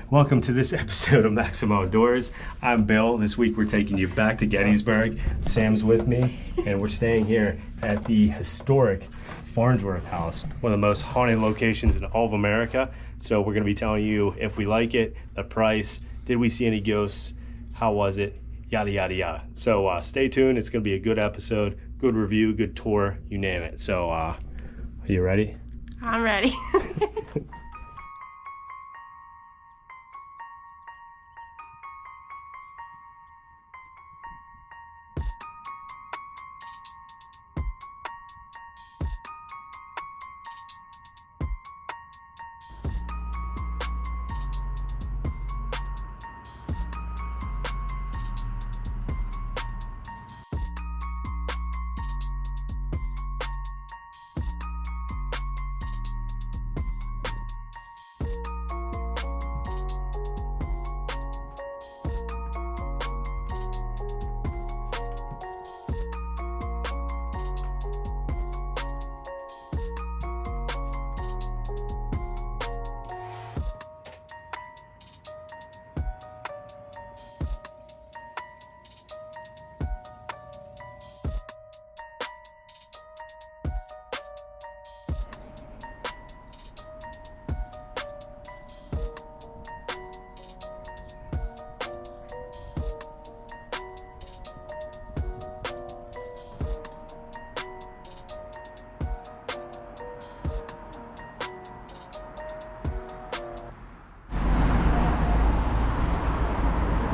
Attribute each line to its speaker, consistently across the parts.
Speaker 1: Welcome to this episode of Maksim Outdoors. I'm Bill. This week we're taking you back to Gettysburg. Sam's with me, and we're staying here at the historic Farnsworth House, one of the most haunted locations in all of America. So we're going to be telling you if we like it, the price, did we see any ghosts, how was it, yada, yada, yada. So stay tuned. It's going to be a good episode, good review, good tour, you name it. So are you ready?
Speaker 2: I'm ready.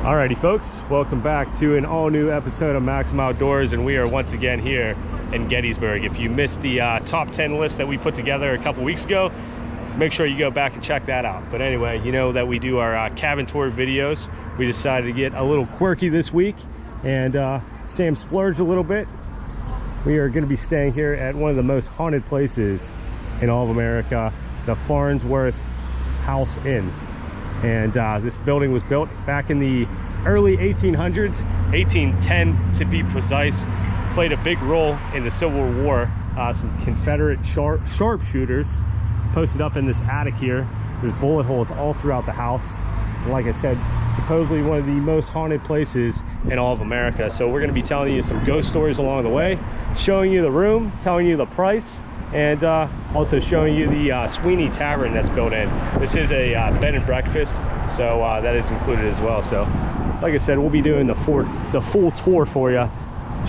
Speaker 1: Alrighty folks, welcome back to an all-new episode of Maksim Outdoors, and we are once again here in Gettysburg. If you missed the top 10 list that we put together a couple weeks ago, make sure you go back and check that out. But anyway, you know that we do our cabin tour videos. We decided to get a little quirky this week, and Sam splurged a little bit. We are going to be staying here at one of the most haunted places in all of America, the Farnsworth House Inn. And this building was built back in the early 1800s, 1810 to be precise. Played a big role in the Civil War. Some Confederate sharpshooters posted up in this attic here. There's bullet holes all throughout the house. And like I said, supposedly one of the most haunted places in all of America. So we're going to be telling you some ghost stories along the way, showing you the room, telling you the price, and also showing you the Sweeney Tavern that's built in. This is a bed and breakfast, so that is included as well. So like I said, we'll be doing the full tour for you,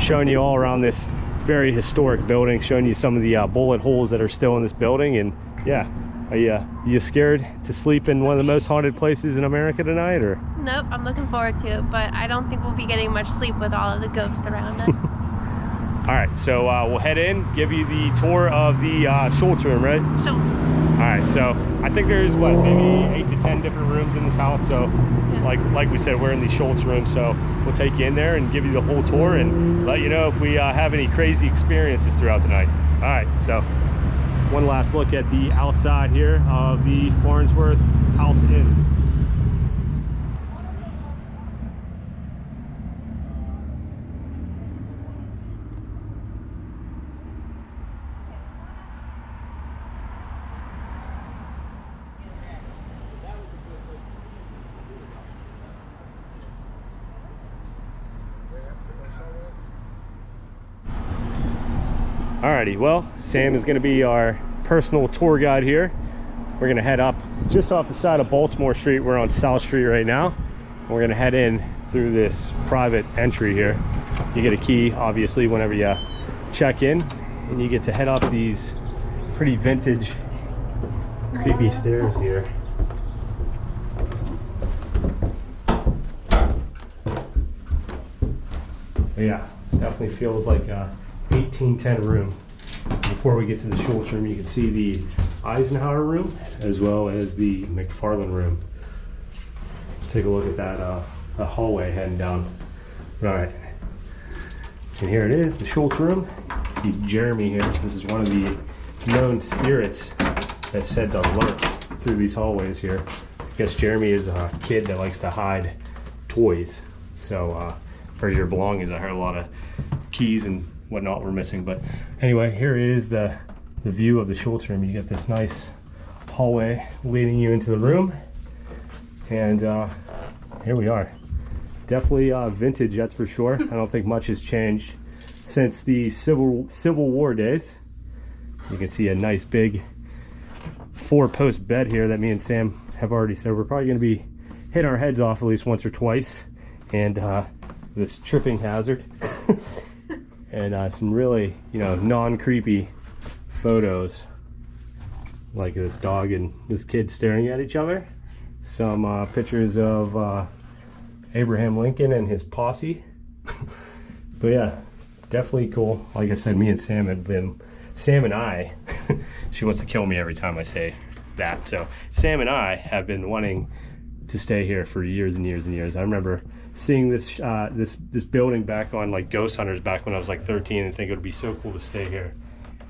Speaker 1: showing you all around this very historic building, showing you some of the bullet holes that are still in this building. And yeah, are you scared to sleep in one of the most haunted places in America tonight, or?
Speaker 2: Nope, I'm looking forward to it, but I don't think we'll be getting much sleep with all of the ghosts around us.
Speaker 1: All right, so we'll head in, give you the tour of the Schultz room, right?
Speaker 2: Schultz.
Speaker 1: All right, so I think there's what, maybe 8 to 10 different rooms in this house. So yeah. like we said, we're in the Schultz room, so we'll take you in there and give you the whole tour and let you know if we have any crazy experiences throughout the night. All right, so one last look at the outside here of the Farnsworth House Inn. Alrighty, well, Sam is going to be our personal tour guide here. We're going to head up just off the side of Baltimore Street. We're on South Street right now. We're going to head in through this private entry here. You get a key, obviously, whenever you check in, and you get to head up these pretty vintage, creepy stairs here. So yeah, this definitely feels like a 1810 room. Before we get to the Schultz room, you can see the Eisenhower room as well as the McFarland room. Take a look at that hallway heading down. All right, and here it is, the Schultz room. See Jeremy here. This is one of the known spirits that's said to lurk through these hallways here. I guess Jeremy is a kid that likes to hide toys. So for your belongings, I heard a lot of keys and whatnot were missing. But anyway, here is the view of the Schultz room. You get this nice hallway leading you into the room. And here we are. Definitely vintage, that's for sure. I don't think much has changed since the Civil War days. You can see a nice big 4-post bed here that me and Sam have already said we're probably going to be hitting our heads off at least once or twice. And this tripping hazard. And some really, you know, non-creepy photos, like this dog and this kid staring at each other. Some pictures of Abraham Lincoln and his posse. But yeah, definitely cool. Like I said, me and Sam have been, Sam and I, she wants to kill me every time I say that. So Sam and I have been wanting to stay here for years and years and years. I remember seeing this this building back on like Ghost Hunters back when I was like 13 and think it would be so cool to stay here.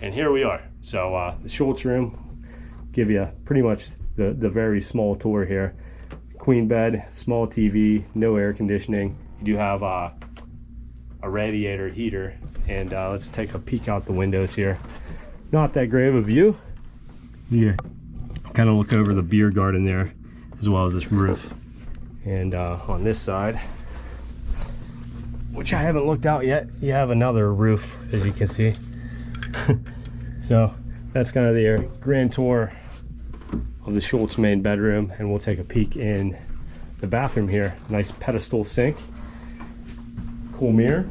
Speaker 1: And here we are. So the Schultz room, give you pretty much the very small tour here. Queen bed, small TV, no air conditioning. You do have a radiator heater. And let's take a peek out the windows here. Not that great of a view. You kind of look over the beer garden there, as well as this roof. And on this side, which I haven't looked out yet, you have another roof, as you can see. So that's kind of the grand tour of the Schultz main bedroom, and we'll take a peek in the bathroom here. Nice pedestal sink, cool mirror,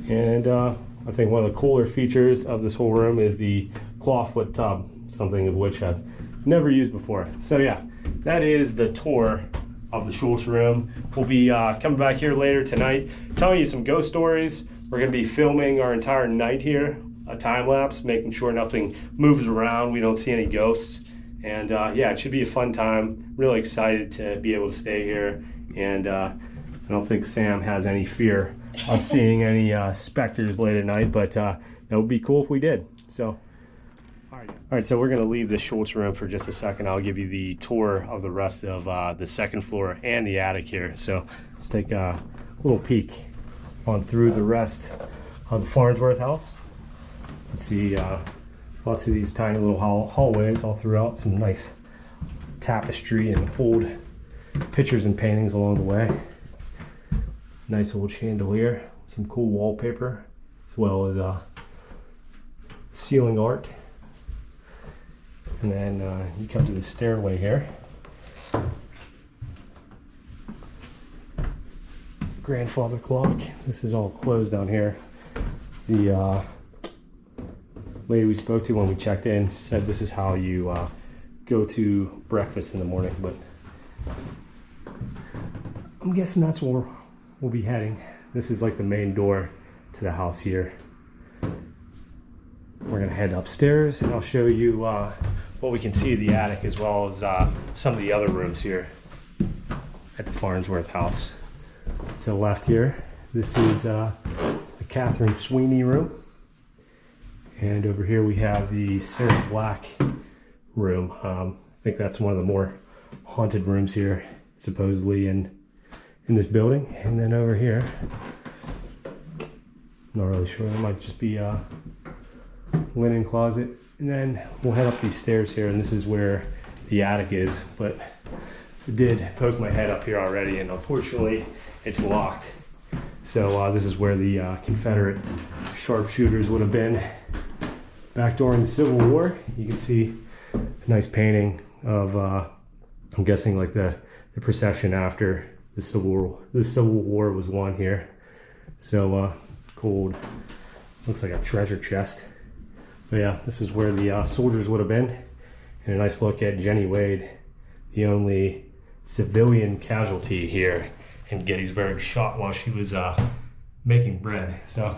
Speaker 1: and I think one of the cooler features of this whole room is the clawfoot tub, something of which I've never used before. So yeah, that is the tour of the Schultz room. We'll be coming back here later tonight, telling you some ghost stories. We're gonna be filming our entire night here, a time lapse, making sure nothing moves around, we don't see any ghosts. And yeah, it should be a fun time. Really excited to be able to stay here. And I don't think Sam has any fear of seeing any specters late at night, but that would be cool if we did. So all right, so we're going to leave the Schultz room for just a second. I'll give you the tour of the rest of the second floor and the attic here. So let's take a little peek on through the rest of the Farnsworth house. Let's see lots of these tiny little hallways all throughout. Some nice tapestry and old pictures and paintings along the way. Nice old chandelier, some cool wallpaper, as well as ceiling art. And then you come to the stairway here. Grandfather clock. This is all closed down here. The lady we spoke to when we checked in said this is how you go to breakfast in the morning, but I'm guessing that's where we'll be heading. This is like the main door to the house here. We're gonna head upstairs and I'll show you what we can see of the attic, as well as some of the other rooms here at the Farnsworth house. So to the left here, this is the Catherine Sweeney room. And over here we have the Sarah Black room. I think that's one of the more haunted rooms here, supposedly in this building. And then over here, not really sure, it might just be a linen closet. And then we'll head up these stairs here, and this is where the attic is. But I did poke my head up here already, and unfortunately it's locked. So this is where the Confederate sharpshooters would have been back during the Civil War. You can see a nice painting of, I'm guessing like the procession after the Civil War was won here. So cool, looks like a treasure chest. But yeah, this is where the soldiers would have been. And a nice look at Jenny Wade, the only civilian casualty here in Gettysburg, shot while she was making bread. So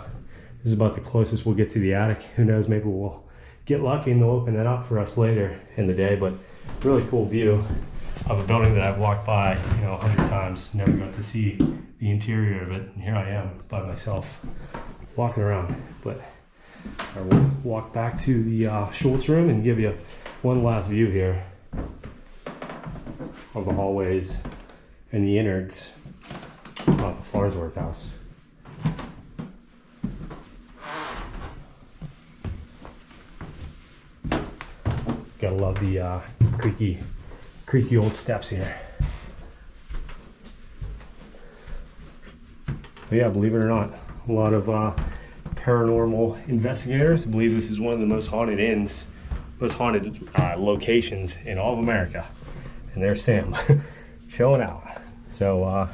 Speaker 1: this is about the closest we'll get to the attic. Who knows, maybe we'll get lucky and they'll open that up for us later in the day. But really cool view of a building that I've walked by, 100 times, never got to see the interior of it. And here I am by myself walking around. But I will walk back to the Schultz room and give you one last view here of the hallways and the innards of the Farnsworth house. Gotta love the creaky creaky old steps here. But yeah, believe it or not, a lot of paranormal investigators believe this is one of the most haunted inns, most haunted locations in all of America. And there's Sam chilling out. So all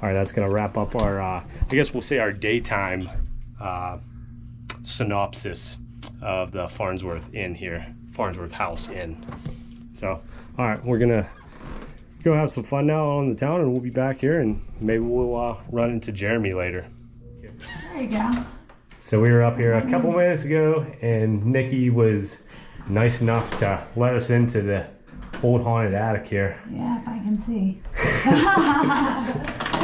Speaker 1: right, that's gonna wrap up our I guess we'll say our daytime synopsis of the Farnsworth Inn here, Farnsworth House Inn. So all right, we're gonna go have some fun now on the town, and we'll be back here, and maybe we'll run into Jeremy later.
Speaker 3: There you go.
Speaker 1: So we were up here a couple minutes ago, and Nikki was nice enough to let us into the old haunted attic here.
Speaker 3: Yeah, if I can see.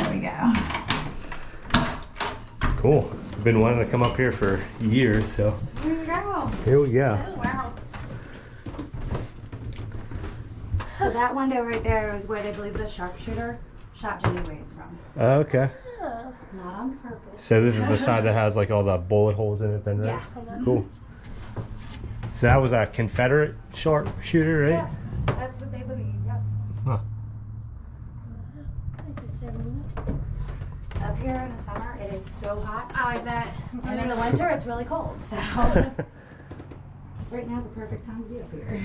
Speaker 3: There we go.
Speaker 1: Cool. I've been wanting to come up here for years, so
Speaker 3: Here we go.
Speaker 1: here we go.
Speaker 3: Oh, wow.
Speaker 4: So that window right there is where they believe the sharpshooter shot Jenny Wade from.
Speaker 1: Okay.
Speaker 4: Not on purpose.
Speaker 1: So this is the side that has like all the bullet holes in it then, right?
Speaker 4: Yeah.
Speaker 1: Cool. So that was a Confederate sharpshooter, right?
Speaker 4: Yeah, that's what they believe, yep.
Speaker 1: Huh.
Speaker 4: Up here in the summer, it is so hot.
Speaker 2: Oh, I bet.
Speaker 4: And in the winter, it's really cold, so. Right now is the perfect time to be up here.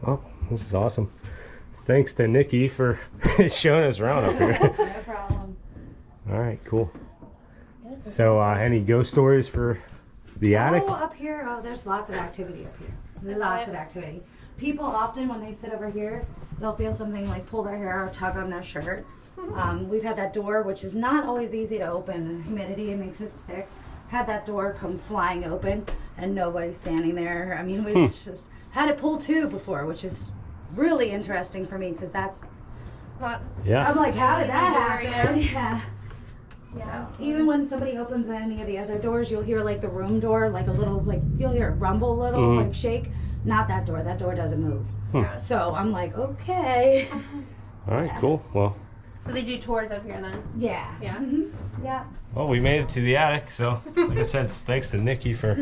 Speaker 1: Oh, this is awesome. Thanks to Nikki for showing us around up here.
Speaker 4: No problem.
Speaker 1: All right, cool. So any ghost stories for the attic?
Speaker 4: Oh, up here, there's lots of activity up here. Lots of activity. People often, when they sit over here, they'll feel something like pull their hair or tug on their shirt. We've had that door, which is not always easy to open. The humidity, it makes it stick. Had that door come flying open and nobody's standing there. I mean, we've just had it pull too before, which is really interesting for me because that's,
Speaker 2: What?
Speaker 1: Yeah.
Speaker 4: I'm like, how did that
Speaker 2: Door,
Speaker 4: happen? Yeah. Yeah. Even when somebody opens any of the other doors, you'll hear like the room door, like a little, like you'll hear it rumble a little, like shake. Not that door. That door doesn't move. So I'm like, okay.
Speaker 1: All right, cool. Well,
Speaker 2: So they do tours up here then?
Speaker 4: Yeah.
Speaker 2: Yeah.
Speaker 4: Yeah.
Speaker 1: well, we made it to the attic. So, like I said, thanks to Nikki for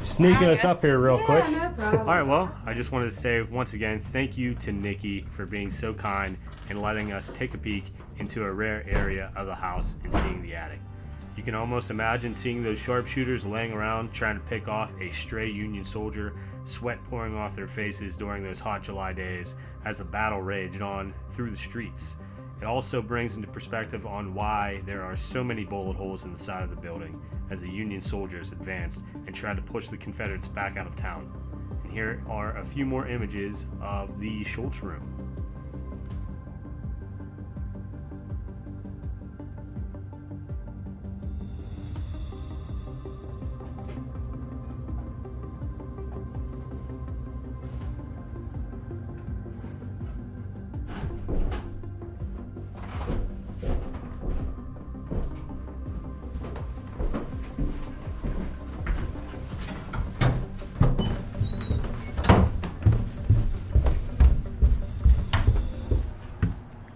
Speaker 1: sneaking us up here real quick.
Speaker 4: Yeah, no problem.
Speaker 1: All right, well, I just wanted to say once again, thank you to Nikki for being so kind and letting us take a peek into a rare area of the house and seeing the attic. You can almost imagine seeing those sharpshooters laying around trying to pick off a stray Union soldier, sweat pouring off their faces during those hot July days as the battle raged on through the streets. It also brings into perspective on why there are so many bullet holes in the side of the building as the Union soldiers advanced and tried to push the Confederates back out of town. And here are a few more images of the Schultz room.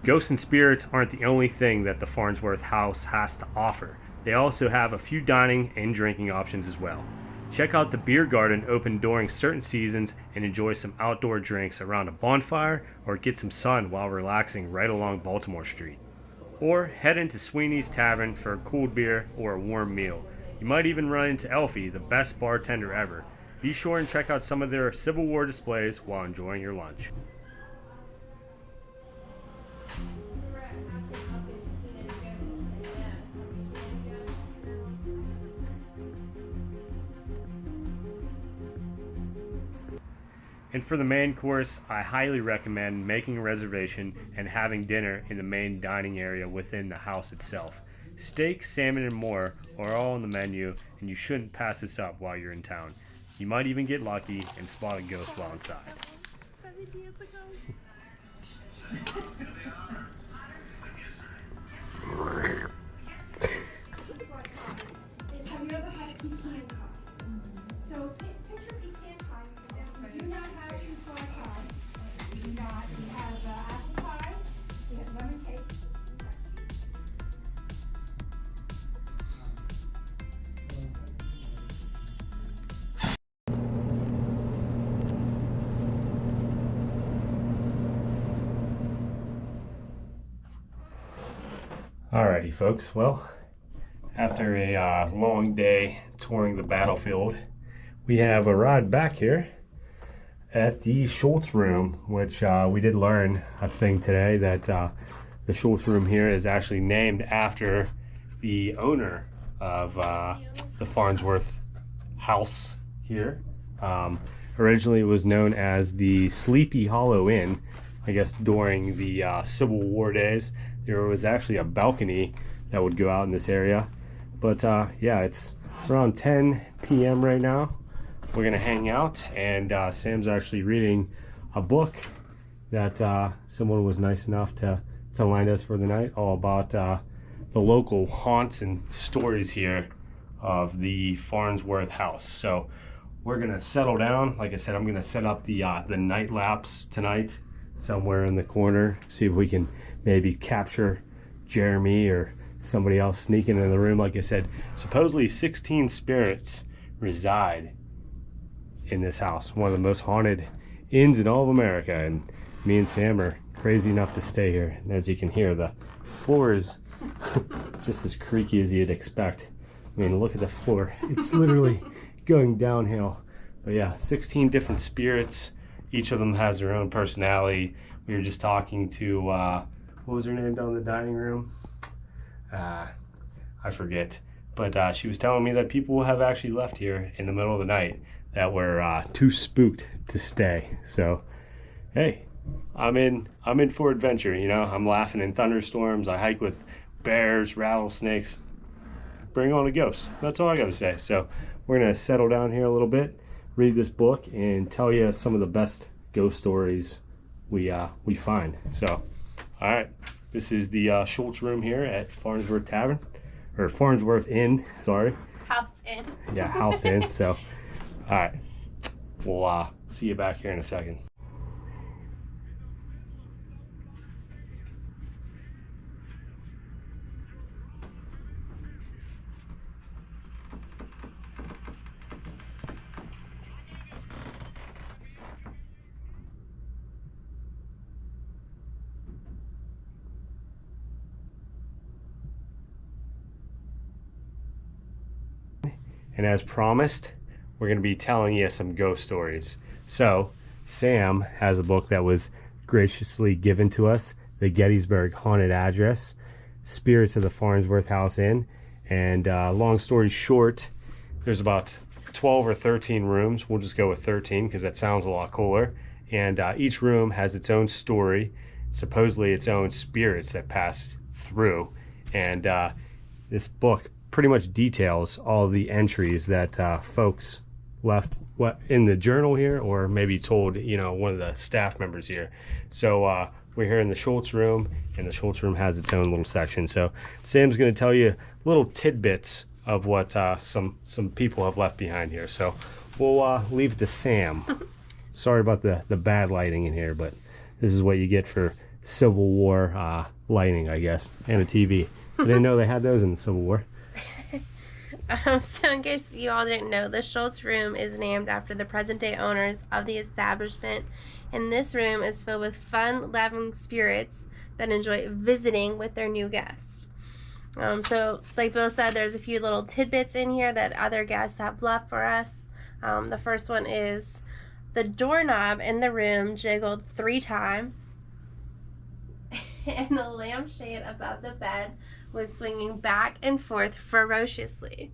Speaker 1: Ghosts and spirits aren't the only thing that the Farnsworth House has to offer. They also have a few dining and drinking options as well. Check out the beer garden open during certain seasons and enjoy some outdoor drinks around a bonfire or get some sun while relaxing right along Baltimore Street. Or head into Sweeney's Tavern for a cooled beer or a warm meal. You might even run into Elfie, the best bartender ever. Be sure and check out some of their Civil War displays while enjoying your lunch. And for the main course, I highly recommend making a reservation and having dinner in the main dining area within the house itself. Steak, salmon, and more are all on the menu, and you shouldn't pass this up while you're in town. You might even get lucky and spot a ghost while inside.
Speaker 5: So picture pecan pie. We do not have shoe pie. We do not. We have apple pie. We have lemon cake.
Speaker 1: Alrighty, folks. Well, after a long day touring the battlefield, we have arrived back here at the Schultz room, which we did learn a thing today, that the Schultz room here is actually named after the owner of the Farnsworth House here. Originally it was known as the Sleepy Hollow Inn. I guess during the Civil War days, there was actually a balcony that would go out in this area. But yeah, it's around 10 p.m. right now. We're gonna hang out, and Sam's actually reading a book that someone was nice enough to lend us for the night, all about the local haunts and stories here of the Farnsworth House. So we're gonna settle down. Like I said, I'm gonna set up the night lapse tonight somewhere in the corner, see if we can maybe capture Jeremy or somebody else sneaking in the room. Like I said, supposedly 16 spirits reside in this house, one of the most haunted inns in all of America, and me and Sam are crazy enough to stay here. And as you can hear, the floor is just as creaky as you'd expect. I mean, look at the floor. It's literally going downhill. But yeah, 16 different spirits. Each of them has their own personality. We were just talking to, what was her name down in the dining room? I forget. But she was telling me that people have actually left here in the middle of the night that were too spooked to stay. So, hey, I'm in for adventure, you know. I'm laughing in thunderstorms. I hike with bears, rattlesnakes. Bring on a ghost. That's all I got to say. So we're going to settle down here a little bit, read this book, and tell you some of the best ghost stories we find. So, all right, this is the Schultz room here at Farnsworth Tavern, or Farnsworth Inn, sorry.
Speaker 2: House Inn.
Speaker 1: Yeah, House Inn. So, all right, we'll see you back here in a second. And as promised, we're going to be telling you some ghost stories. So, Sam has a book that was graciously given to us, The Gettysburg Haunted Address, Spirits of the Farnsworth House Inn. And long story short, there's about 12 or 13 rooms. We'll just go with 13 because that sounds a lot cooler. And each room has its own story, supposedly its own spirits that pass through. And this book pretty much details all the entries that folks left in the journal here, or maybe told, you know, one of the staff members here. So we're here in the Schultz room, and the Schultz room has its own little section. So Sam's going to tell you little tidbits of what some people have left behind here. So we'll leave it to Sam. Sorry about the bad lighting in here, but this is what you get for Civil War lighting, I guess, and a TV. I didn't know they had those in the Civil War.
Speaker 2: So in case you all didn't know, the Schultz room is named after the present-day owners of the establishment, and this room is filled with fun-loving spirits that enjoy visiting with their new guests. So like Bill said, there's a few little tidbits in here that other guests have left for us. The first one is the doorknob in the room jiggled 3 times, and the lampshade above the bed was swinging back and forth ferociously.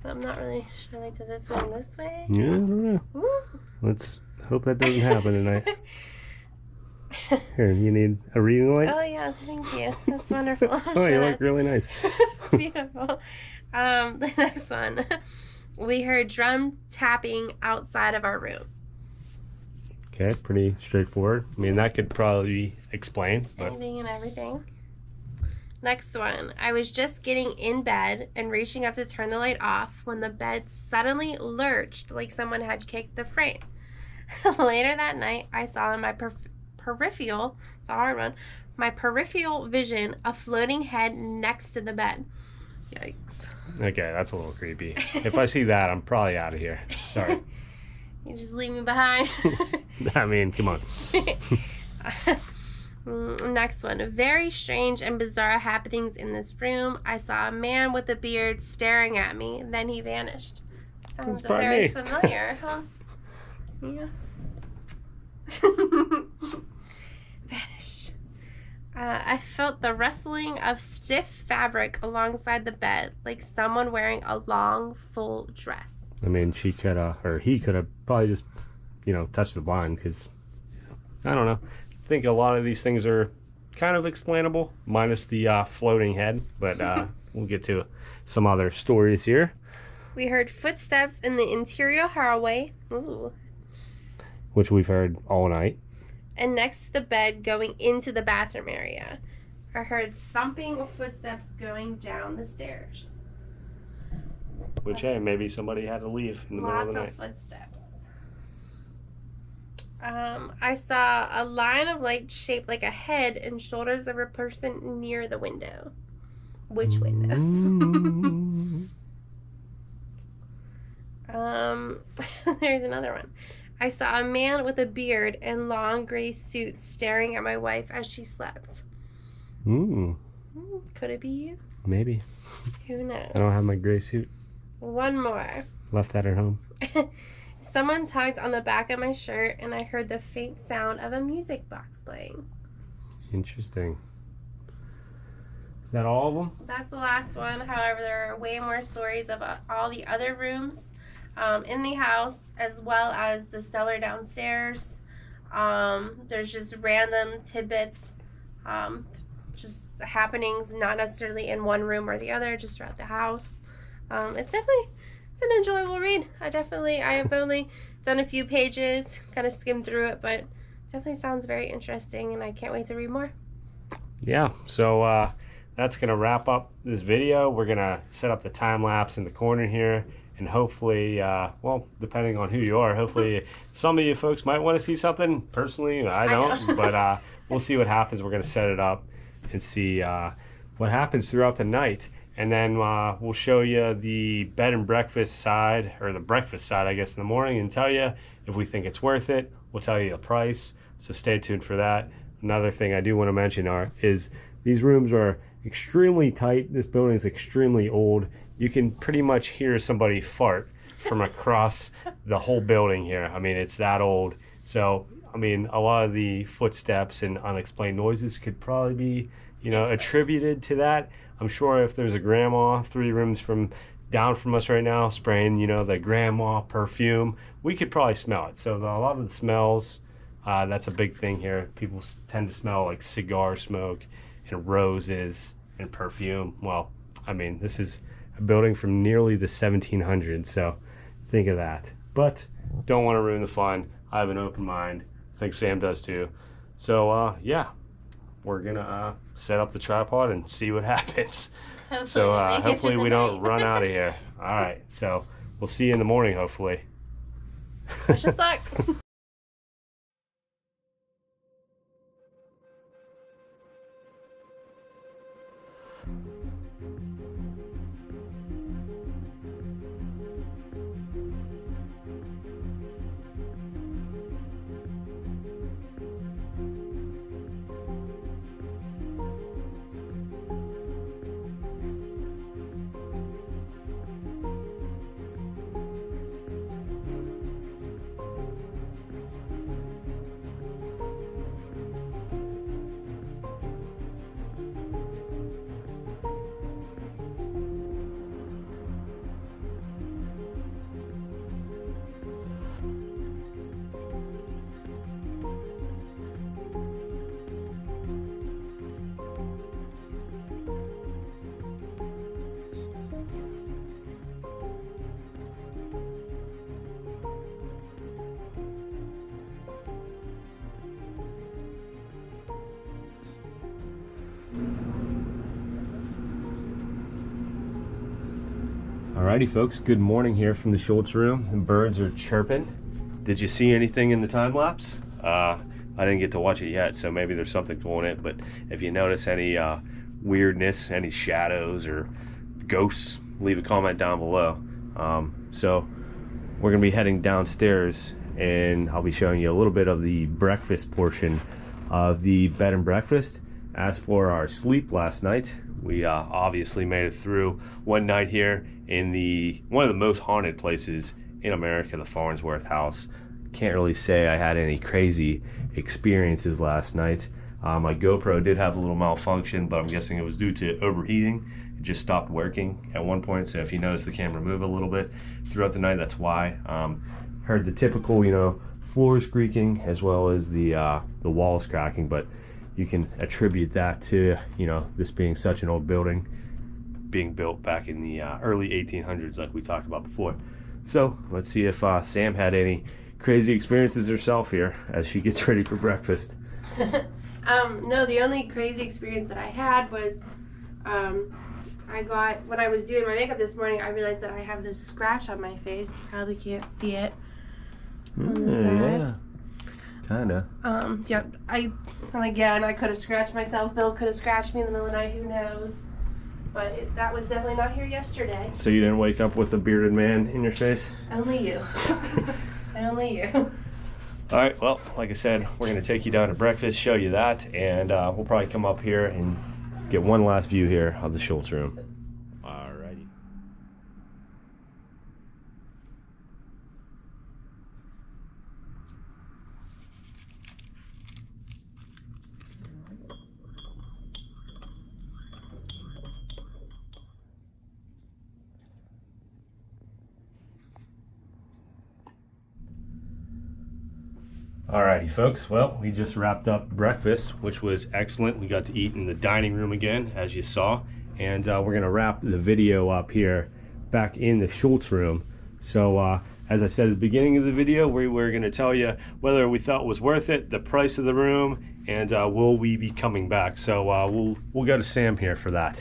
Speaker 2: So I'm not really sure, like, does it swing this way?
Speaker 1: Yeah, I don't know.
Speaker 2: Ooh.
Speaker 1: Let's hope that doesn't happen tonight. Here, you need a reading light?
Speaker 2: Oh yeah, thank you. That's wonderful.
Speaker 1: Oh, you look really nice.
Speaker 2: Beautiful. The next one. We heard drum tapping outside of our room.
Speaker 1: Okay, pretty straightforward. I mean, that could probably explain. But
Speaker 2: Anything and everything. Next one. I was just getting in bed and reaching up to turn the light off when the bed suddenly lurched like someone had kicked the frame. Later that night, I saw in my peripheral, it's a hard one, my peripheral vision, a floating head next to the bed. Yikes.
Speaker 1: okay, that's a little creepy. If I see that, I'm probably out of here. Sorry.
Speaker 2: You just leave me behind.
Speaker 1: I mean, come on.
Speaker 2: Next one. Very strange and bizarre happenings in this room. I saw a man with a beard staring at me. Then he vanished. Sounds
Speaker 1: That's probably
Speaker 2: very
Speaker 1: me.
Speaker 2: familiar, huh? Yeah. Vanish. I felt the rustling of stiff fabric alongside the bed, like someone wearing a long, full dress.
Speaker 1: I mean, she could have, or he could have probably just, touched the blind, because, I don't know. I think a lot of these things are kind of explainable, minus the floating head, but we'll get to some other stories here.
Speaker 2: We heard footsteps in the interior hallway. Ooh.
Speaker 1: Which we've heard all night.
Speaker 2: And next to the bed going into the bathroom area. I heard thumping footsteps going down the stairs.
Speaker 1: Which, hey, maybe somebody had to leave in the middle of the night.
Speaker 2: Lots of footsteps. I saw a line of light shaped like a head and shoulders of a person near the window. Which window? There's another one. I saw a man with a beard and long gray suit staring at my wife as she slept. Could it be you?
Speaker 1: Maybe.
Speaker 2: Who knows?
Speaker 1: I don't have my gray suit.
Speaker 2: One more.
Speaker 1: Left that at home.
Speaker 2: Someone tugged on the back of my shirt and I heard the faint sound of a music box playing.
Speaker 1: Interesting. Is that all of them?
Speaker 2: That's the last one. However, there are way more stories about all the other rooms in the house, as well as the cellar downstairs. There's just random tidbits, just happenings, not necessarily in one room or the other, just throughout the house. It's an enjoyable read. I have only done a few pages, kind of skimmed through it, but it definitely sounds very interesting, and I can't wait to read more.
Speaker 1: Yeah, so that's going to wrap up this video. We're going to set up the time lapse in the corner here, and hopefully, well, depending on who you are, hopefully some of you folks might want to see something. Personally, I don't, but we'll see what happens. We're going to set it up and see what happens throughout the night. And then we'll show you the bed and breakfast side, or the breakfast side, I guess, in the morning, and tell you if we think it's worth it. We'll tell you the price, so stay tuned for that. Another thing I do want to mention is these rooms are extremely tight. This building is extremely old. You can pretty much hear somebody fart from across the whole building here. I mean, it's that old. So, I mean, a lot of the footsteps and unexplained noises could probably be, attributed to that. I'm sure if there's a grandma 3 rooms down from us right now spraying, the grandma perfume, we could probably smell it. So a lot of the smells, that's a big thing here. People tend to smell like cigar smoke and roses and perfume. Well, I mean, this is a building from nearly the 1700s, so think of that. But don't want to ruin the fun. I have an open mind. I think Sam does too. So yeah, we're gonna set up the tripod and see what happens. Hopefully we don't run out of here. All right, so we'll see you in the morning, hopefully.
Speaker 2: Wish us luck.
Speaker 1: Alrighty folks, good morning here from the Schultz room. The birds are chirping. Did you see anything in the time lapse? I didn't get to watch it yet, so maybe there's something going in, but if you notice any weirdness, any shadows or ghosts, leave a comment down below. So we're gonna be heading downstairs and I'll be showing you a little bit of the breakfast portion of the bed and breakfast. As for our sleep last night, we obviously made it through one night here in one of the most haunted places in America, the Farnsworth House. Can't really say I had any crazy experiences last night. My GoPro did have a little malfunction, but I'm guessing it was due to overheating. It just stopped working at one point, so if you notice the camera move a little bit throughout the night, that's why. Heard the typical, floors creaking as well as the walls cracking, but you can attribute that to, this being such an old building, being built back in the early 1800s like we talked about before. So let's see if Sam had any crazy experiences herself here as she gets ready for breakfast.
Speaker 2: No, the only crazy experience that I had was when I was doing my makeup this morning, I realized that I have this scratch on my face. You probably can't see it.
Speaker 1: Yeah, kinda.
Speaker 2: Yep. I could have scratched myself. Bill could have scratched me in the middle of the night. Who knows? But that was definitely not here yesterday.
Speaker 1: So you didn't wake up with a bearded man in your face?
Speaker 2: Only you. Only you.
Speaker 1: All right, well, like I said, we're going to take you down to breakfast, show you that, and we'll probably come up here and get one last view here of the Schultz room. All righty. Alrighty folks, well, we just wrapped up breakfast, which was excellent. We got to eat in the dining room again, as you saw, and we're gonna wrap the video up here back in the Schultz room. So as I said at the beginning of the video, we were gonna tell you whether we thought it was worth it, the price of the room, and will we be coming back. So we'll go to Sam here for that.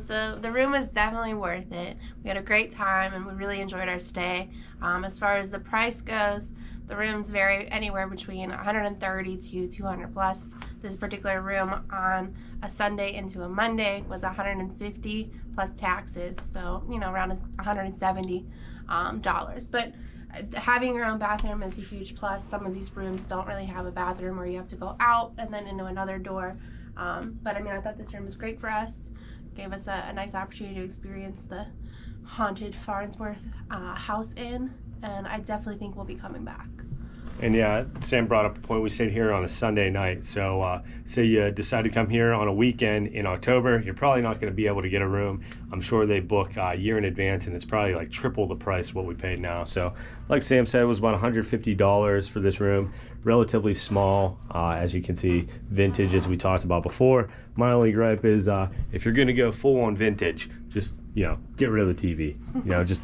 Speaker 2: So the room was definitely worth it. We had a great time and we really enjoyed our stay. As far as the price goes, the rooms vary anywhere between $130 to $200 plus. This particular room on a Sunday into a Monday was $150 plus taxes, so around $170 dollars. But having your own bathroom is a huge plus. Some of these rooms don't really have a bathroom, or you have to go out and then into another door. But I thought this room was great for us. Gave us a nice opportunity to experience the haunted Farnsworth House Inn, and I definitely think we'll be coming back.
Speaker 1: And yeah, Sam brought up a point. We stayed here on a Sunday night, so say you decide to come here on a weekend in October, you're probably not going to be able to get a room. I'm sure they book a year in advance, and it's probably like triple the price what we paid now. So like Sam said, it was about $150 for this room. Relatively small, as you can see, vintage as we talked about before. My only gripe is if you're going to go full on vintage, just get rid of the TV. Just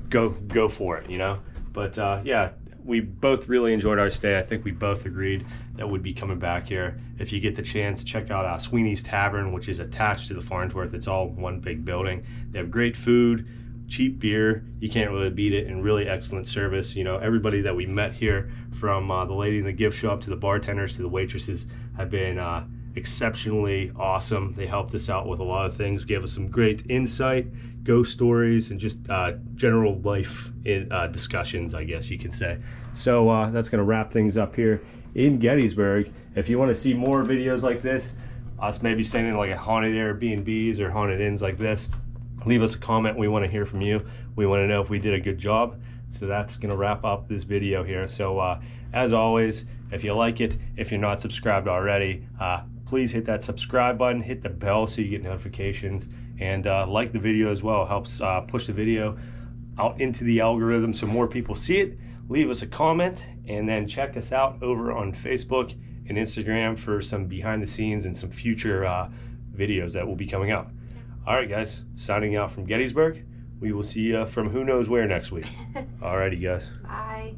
Speaker 1: go for it. But yeah, we both really enjoyed our stay. I think we both agreed that we'd be coming back here. If you get the chance, check out Sweeney's Tavern, which is attached to the Farnsworth. It's all one big building. They have great food, cheap beer. You can't really beat it, and really excellent service. Everybody that we met here, from the lady in the gift shop to the bartenders to the waitresses, have been exceptionally awesome. They helped us out with a lot of things, gave us some great insight, ghost stories, and just general life discussions, I guess you can say. So that's going to wrap things up here in Gettysburg. If you want to see more videos like this, us maybe staying in like a haunted Airbnbs or haunted inns like this, leave us a comment. We want to hear from you. We want to know if we did a good job. So that's going to wrap up this video here. So as always, if you like it, if you're not subscribed already, please hit that subscribe button, hit the bell so you get notifications, and like the video as well. It helps push the video out into the algorithm so more people see it. Leave us a comment, and then check us out over on Facebook and Instagram for some behind the scenes and some future videos that will be coming out. All right, guys, signing out from Gettysburg. We will see you from who knows where next week. Alrighty, guys.
Speaker 2: Bye.